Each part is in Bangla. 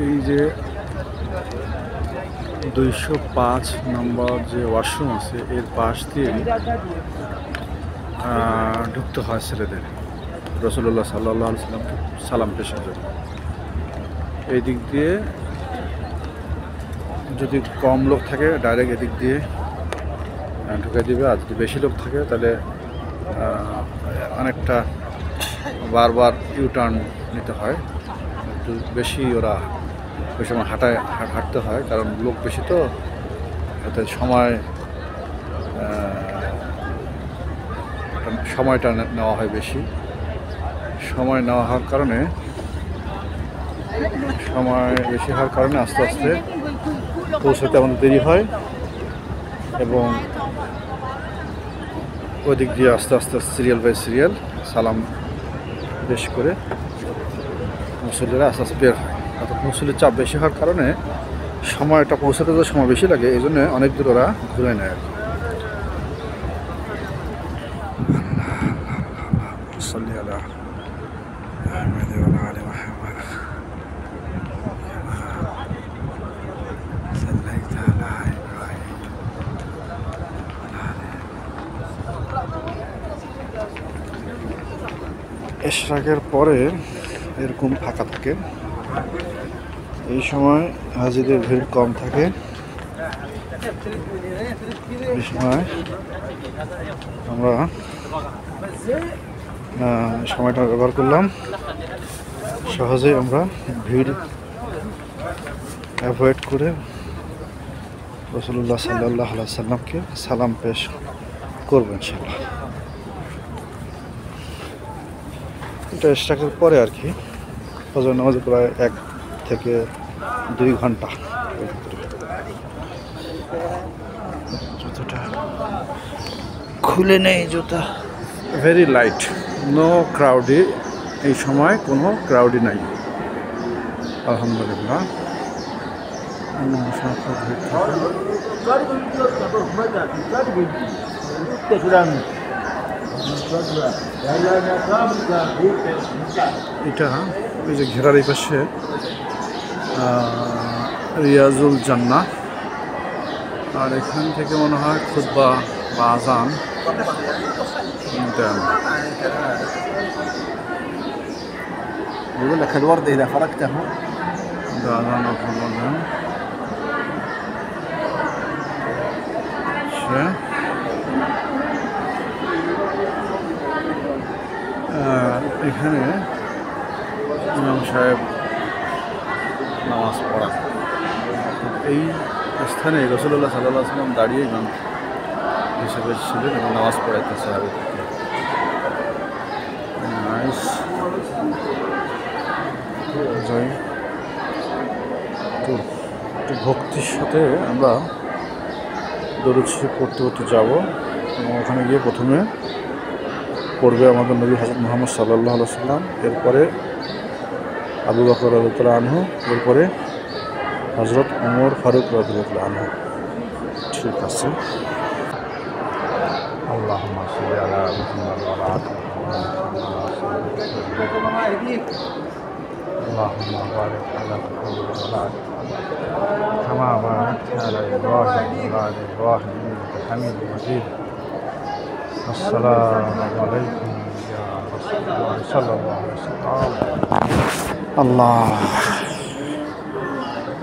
এই যে 205 নম্বর যে ওয়াশরুম আছে এর পাশ দিয়ে ঢুকতে হয় ছেলেদের রাসূলুল্লাহ সাল্লাল্লাহু আলাইহি ওয়াসাল্লামকে সালাম পেশের জন্য। এই দিক দিয়ে যদি কম লোক থাকে ডাইরেক্ট এদিক দিয়ে ঢুকে দিবে, আর যদি বেশি লোক থাকে তাহলে অনেকটা বারবার ইউটার্ন নিতে হয়। একটু বেশি ওরা ওই সময় হাঁটতে হয়, কারণ লোক বেশি তো, এতে সময়টা নেওয়া হয় বেশি। সময় নেওয়া হওয়ার কারণে আস্তে আস্তে পৌঁছাতে আমাদের দেরি হয়, এবং ওই দিক দিয়ে আস্তে আস্তে সিরিয়াল বাই সিরিয়াল সালাম পেশ করে মুসল্লিরা আস্তে আস্তে বের হয়। অর্থাৎ মুসল্লির চাপ বেশি হওয়ার কারণে সময়টা পৌঁছাতে তো সময় বেশি লাগে, এই জন্য অনেক দূর ওরা ঘুরে নেয় আর কি। ইশরাকের পরে এরকম ফাঁকা থাকে, এই সময় হাজিদের ভিড় কম থাকে। এই সময় আমরা সময়টা ব্যবহার করলাম, সহজেই আমরা ভিড় অ্যাভয়েড করে রাসূলুল্লাহ সাল্লাল্লাহু আলাইহি ওয়াসাল্লামকে সালাম পেশ করব ইনশাআল্লাহ। এটা ইশরাকের পরে আর কি, ফজর নামাজে প্রায় 1 থেকে 2 ঘন্টা। জুতোটা খুলে নেই, জুতা ভেরি লাইট, নো ক্রাউডি, এই সময় কোনো ক্রাউডি নাই আলহামদুলিল্লাহ। এটা ওই যে ঘেরার এই পাশে রিয়াজুল জান্নাহ, আর এখান থেকে মনে হয় খুতবা বা আজান দেন। يقول لك الورد إذا فركته আজান ওখানে দেন। এখানে ইমাম সাহেব নামাজ পড়া, এই স্থানে রাসূলুল্লাহ সাল্লাল্লাহু আলাইহি ওয়াসাল্লাম দাঁড়িয়ে ইমাম হিসেবে ছিলেন এবং নামাজ পড়াইতেছে সাহাবীদেরকে। নাইস। যাই তো একটু ভক্তির সাথে আমরা দরুদ শরীফ পড়তে পড়তে যাবো, এবং ওখানে গিয়ে প্রথমে পড়বে আমাদের নবী হযরত মুহাম্মদ সাল্লাল্লাহু আলাইহি ওয়াসাল্লাম, এরপরে আবু বকর রাদিয়াল্লাহু আনহু, এরপরে হযরত ওমর ফারুক রাদিয়াল্লাহু আনহু। ঠিক আছে। اللهم صل على محمد وعلى آل محمد اللهم بارك على محمد وعلى آل محمد كما باركت على إبراهيم وعلى آل إبراهيم إنك حميد مجيد السلام عليكم يا رسول الله صلى الله عليه وسلم আল্লাহ,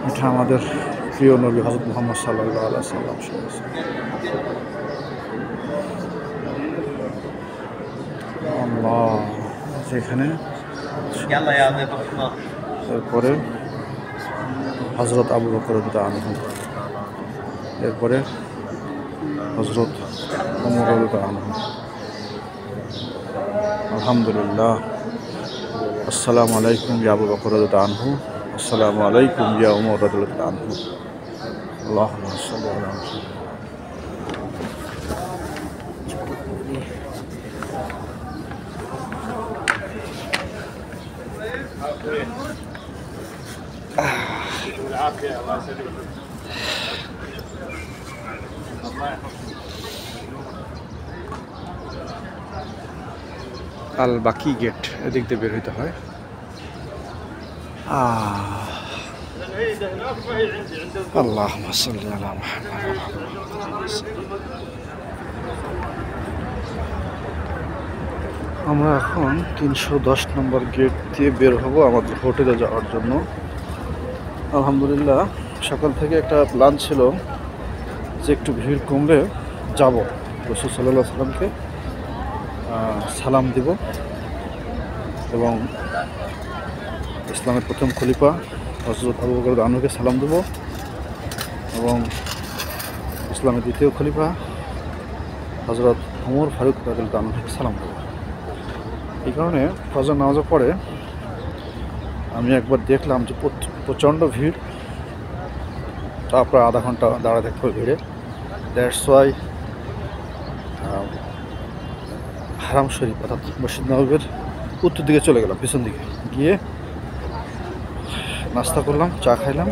এটা আমাদের প্রিয় নবী হযরত মুহাম্মদ সাল্লাল্লাহু আলাইহি ওয়াসাল্লাম। আল্লাহ, যেখানে এরপরে হযরত আবু বকর রাদিয়াল্লাহু আনহু, এরপরে হযরত ওমর রাদিয়াল্লাহু আনহু। আলহামদুলিল্লাহ। আসসালামু আলাইকুম ইয়া আবু বকর রাদিয়াল্লাহু আনহু, আসসালামু আলাইকুম ইয়া ওমর রাদিয়াল্লাহু আনহু। আল্লাহুম্মা সাল্লি আলা মুহাম্মাদ। আল বাকি গেট, এদিক দিয়ে বের হইতে হয়। আল্লাহুম্মা সাল্লি আলা মুহাম্মাদ। আমরা এখন 310 নম্বর গেট দিয়ে বের হব আমাদের হোটেলে যাওয়ার জন্য। আলহামদুলিল্লাহ সকাল থেকে একটা প্ল্যান ছিল যে একটু ভিড় কমলে যাব, রাসূল সাল্লাল্লাহু আলাইহি সাল্লামকে সালাম দিব এবং ইসলামের প্রথম খলিফা হযরত আবু বকর রাদিয়াল্লাহু আনহুকে সালাম দেব এবং ইসলামের দ্বিতীয় খলিফা হযরত ওমর ফারুক রাদিয়াল্লাহু আনহুকে সালাম দেব। এই কারণে ফজর নামাজের পরে আমি একবার দেখলাম যে প্রচণ্ড ভিড়, তারপর আধা ঘন্টা দাঁড়াতে থাকতে হবে ভিড়ে। দ্যাটস ওয়াই হারাম শরীফ অর্থাৎ মসজিদ নববীর উত্তর দিকে চলে গেলাম, পিছন দিকে গিয়ে নাস্তা করলাম, চা খাইলাম,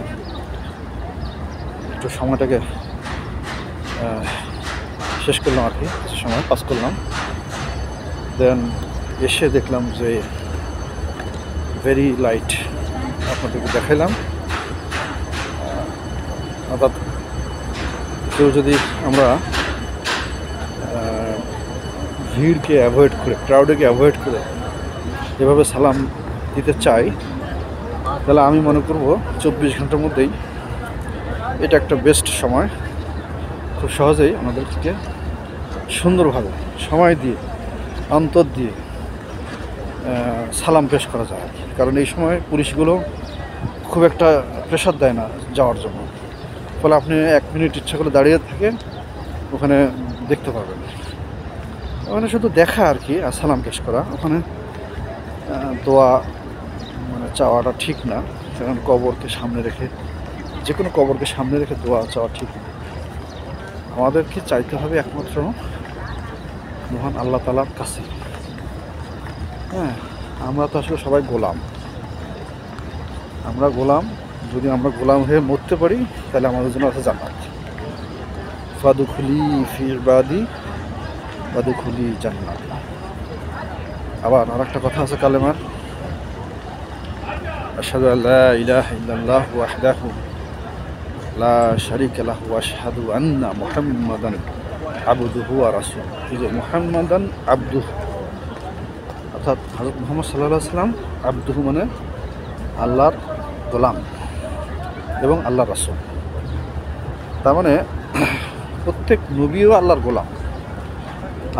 একটু সময়টাকে শেষ করলাম আর কি, কিছু সময় পাস করলাম। দেন এসে দেখলাম যে ভেরি লাইট, আপনাদেরকে দেখাইলাম। অর্থাৎ কেউ যদি আমরা ভিড়কে অ্যাভয়েড করে, ক্রাউডকে অ্যাভয়েড করে এভাবে সালাম দিতে চাই, তাহলে আমি মনে করব 24 ঘন্টার মধ্যেই এটা একটা বেস্ট সময়। খুব সহজেই আমাদেরকে সুন্দরভাবে সময় দিয়ে অন্তর দিয়ে সালাম পেশ করা যায়। কারণ এই সময় পুলিশগুলো খুব একটা প্রেশার দেয় না যাওয়ার জন্য, ফলে আপনি 1 মিনিট ইচ্ছা করে দাঁড়িয়ে থেকে ওখানে দেখতে পারবেন। ওখানে শুধু দেখা আর কি, আর সালাম পেশ করা। ওখানে দোয়া মানে চাওয়াটা ঠিক না, কারণ কবরকে সামনে রেখে, যে কোনো কবরকে সামনে রেখে দোয়া চাওয়া ঠিক না। আমাদেরকে চাইতে হবে একমাত্র মহান আল্লাহ তাআলার কাছে। হ্যাঁ, আমরা তো আসলে সবাই গোলাম, আমরা গোলাম। যদি আমরা গোলাম হয়ে মরতে পারি তাহলে আমাদের জন্য আছে জান্নাত। ফাদখুলি ফি ইবাদি ওয়াদখুলি জান্নাত। আবার আরেকটা কথা আছে কালেমার, আশহাদু আল্লা ইলাহা ইল্লাল্লাহ ওয়াহদাহু লা শারীকা লাহু ওয়া আশহাদু আন্না মুহাম্মাদান আবদুহু ওয়া রাসূলুহু। এই যে মুহাম্মাদান আবদুহু, অর্থাৎ হযরত মুহাম্মদ সাল্লাল্লাহু আলাইহি সাল্লাম আবদুহু মানে আল্লাহর গোলাম এবং আল্লাহর রাসূল। তার মানে প্রত্যেক নবীও আল্লাহর গোলাম।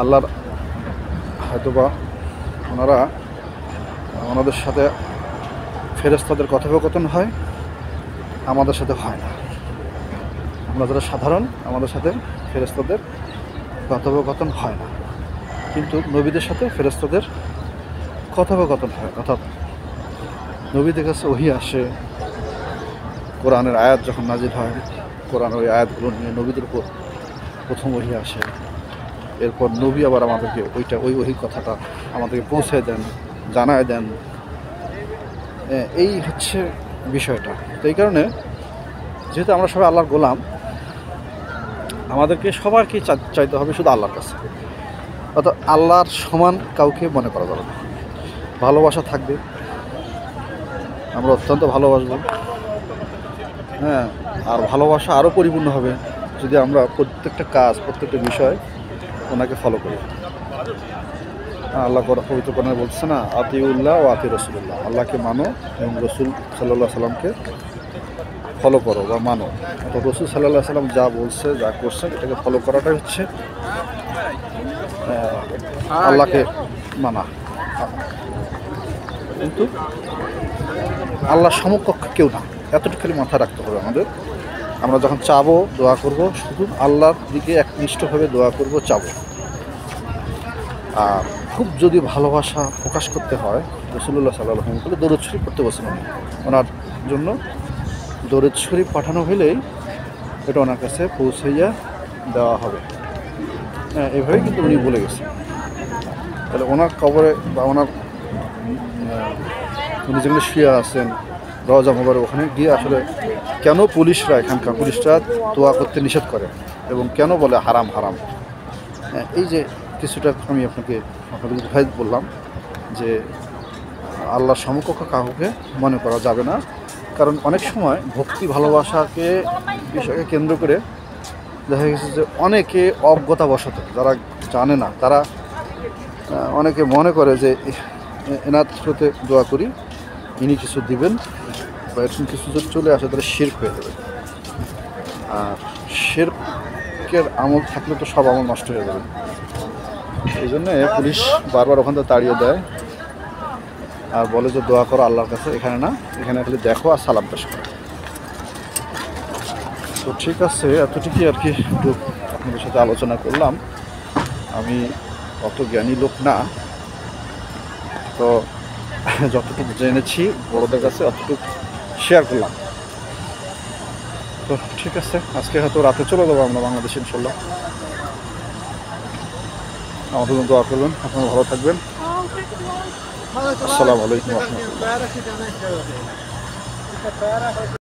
আল্লাহর হয়তোবা ওনাদের সাথে ফেরেশতাদের কথোপকথন হয়, আমাদের সাথে হয় না। আমরা যারা সাধারণ, আমাদের সাথে ফেরেশতাদের কথোপকথন হয় না, কিন্তু নবীদের সাথে ফেরেশতাদের কথোপকথন হয়। অর্থাৎ নবীদের কাছে ওহী আসে, কোরআনের আয়াত যখন নাজিল হয়, কোরআনের ওই আয়াতগুলো নিয়ে নবীদের উপর প্রথম ওহী আসে। এরপর নবী আবার আমাদেরকে ওই ওহী কথাটা আমাদেরকে পৌঁছে দেন, জানায় দেন। এই হচ্ছে বিষয়টা। তো এই কারণে যেহেতু আমরা সবাই আল্লাহর গোলাম, আমাদেরকে সবারকে চাইতে হবে শুধু আল্লাহর কাছে। অর্থাৎ আল্লাহর সমান কাউকে মনে করা যাবে না। ভালোবাসা থাকবে, আমরা অত্যন্ত ভালোবাসবো। হ্যাঁ, আর ভালোবাসা আরও পরিপূর্ণ হবে যদি আমরা প্রত্যেকটা কাজ, প্রত্যেকটা বিষয় ওনাকে ফলো করি। আল্লাহ পবিত্র কোরআনে বলছে না, আতিউল্লাহ ও আতি রাসূলুল্লাহ, আল্লাহকে মানো এবং রাসূল সাল্লাল্লাহু আলাইহি সাল্লামকে ফলো করো বা মানো। অর্থাৎ রাসূল সাল্লাল্লাহু আলাইহি সাল্লাম যা বলছে, যা করছে, এটাকে ফলো করাটাই হচ্ছে আল্লাহকে মানা। কিন্তু আল্লাহর সমকক্ষ কেউ না, এতটুকু খালি মাথায় রাখতে হবে আমাদের। আমরা যখন চাবো, দোয়া করব, শুধু আল্লাহর দিকে একনিষ্ঠভাবে দোয়া করব, চাবো। আর খুব যদি ভালোবাসা প্রকাশ করতে হয় রাসূলুল্লাহ সাল্লাল্লাহু আলাইহি ওয়াসাল্লাম দরুদ শরীফ পড়তে বসেন। ওনার জন্য দরুদ শরীফ পাঠানো হলেই এটা ওনার কাছে পৌঁছাইয়া দেওয়া হবে। হ্যাঁ, এভাবেই কিন্তু উনি বলে গেছেন। তাহলে ওনার কবরে বা ওনার উনি যেগুলো শুয়ে আছেন রওজা মোবারক, ওখানে গিয়ে আসলে কেন পুলিশরা, এখানকার পুলিশরা দোয়া করতে নিষেধ করে এবং কেন বলে হারাম হারাম, এই যে কিছুটা আমি আপনাদের ভাই বললাম যে আল্লাহর সমকক্ষ কাউকে মনে করা যাবে না। কারণ অনেক সময় ভক্তি ভালোবাসাকে বিষয়কে কেন্দ্র করে দেখা গেছে যে অনেকে অজ্ঞতাবশত যারা জানে না তারা অনেকে মনে করে যে এনার থ্রুতে দোয়া করি ইনি কিছু দিবেন বা এরকম কিছু যদি চলে আসে তাহলে শিরক হয়ে যাবে। আর শিরকের আমল থাকলে তো সব আমল নষ্ট হয়ে যাবে। এই জন্যে পুলিশ বারবার ওখান থেকে তাড়িয়ে দেয় আর বলে যে দোয়া করো আল্লাহর কাছে, এখানে না, এখানে খালি দেখো আর সালাম পেশ করো। তো ঠিক আছে, এতটুকুই আর কি একটু আপনাদের সাথে আলোচনা করলাম। আমি অত জ্ঞানী লোক না, তো যতটুকু জেনেছি বড়দের কাছে অতটুকু শেয়ার করলাম। তো ঠিক আছে, আজকে হয়তো রাতে চলে যাবো আমরা বাংলাদেশে ইনশাল্লাহ। আমাদের জন্য দোয়া করবেন, আপনারা ভালো থাকবেন। আসসালামু আলাইকুম ওয়া রাহমাতুল্লাহ।